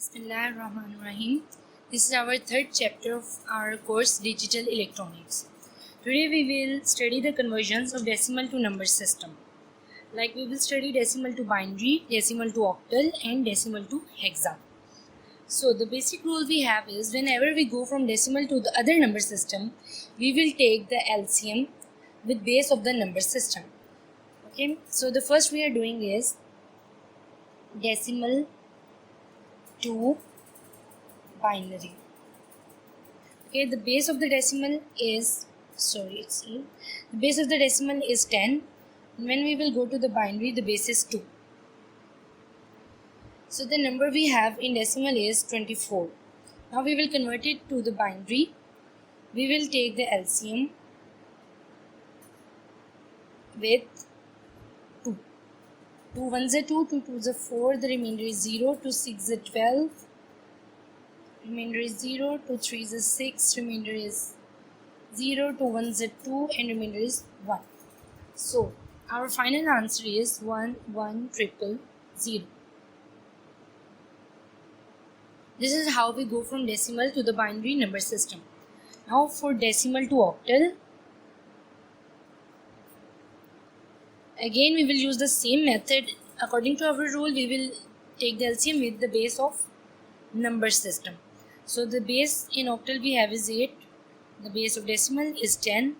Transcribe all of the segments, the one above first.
Bismillahirrahmanirrahim. This is our third chapter of our course Digital Electronics. Today we will study the conversions of decimal to number system. Like we will study decimal to binary, decimal to octal and decimal to hexa. So the basic rule we have is whenever we go from decimal to the other number system, we will take the LCM with base of the number system. Okay, so the first we are doing is decimal to binary. Okay, the base of the decimal is the base of the decimal is 10. When we will go to the binary, the base is 2. So the number we have in decimal is 24. Now we will convert it to the binary. We will take the LCM with 2. 2 1s are 2, 2 2s are 4, the remainder is 0, 2 6 are 12, remainder is 0, 2 3s are 6, remainder is 0, 2 1s are 2 and remainder is 1. So our final answer is 1 1 0 0. This is how we go from decimal to the binary number system. Now for decimal to octal, again we will use the same method. According to our rule, we will take the LCM with the base of number system. So the base in octal we have is 8, the base of decimal is 10,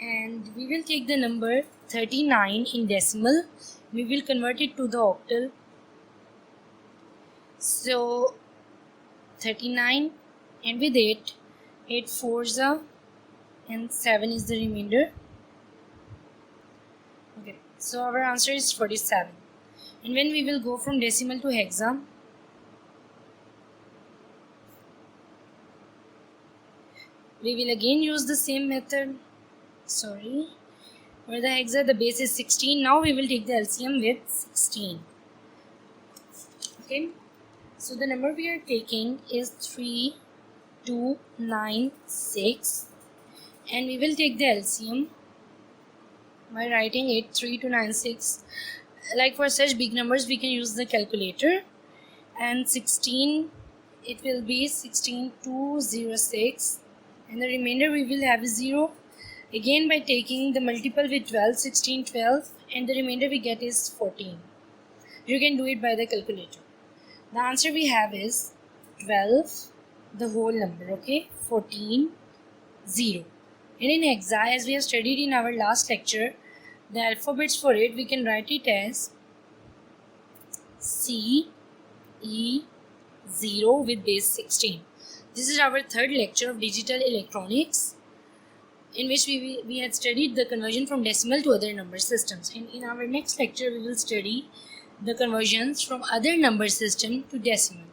and we will take the number 39 in decimal. We will convert it to the octal. So 39 and with 8 4s are and 7 is the remainder. Okay, so our answer is 47. And when we will go from decimal to hexa, we will again use the same method. For the hexa, the base is 16. Now we will take the LCM with 16. Okay, so the number we are taking is 3296, and we will take the LCM by writing it 3296. Like for such big numbers we can use the calculator, and 16 it will be 16206, and the remainder we will have is 0. Again by taking the multiple with 12, 16 12, and the remainder we get is 14. You can do it by the calculator. The answer we have is 12, the whole number, okay, 14 0. And in hexa, as we have studied in our last lecture, the alphabets for it we can write it as C E 0 with base 16. This is our third lecture of digital electronics, in which we had studied the conversion from decimal to other number systems. And in our next lecture we will study the conversions from other number system to decimal.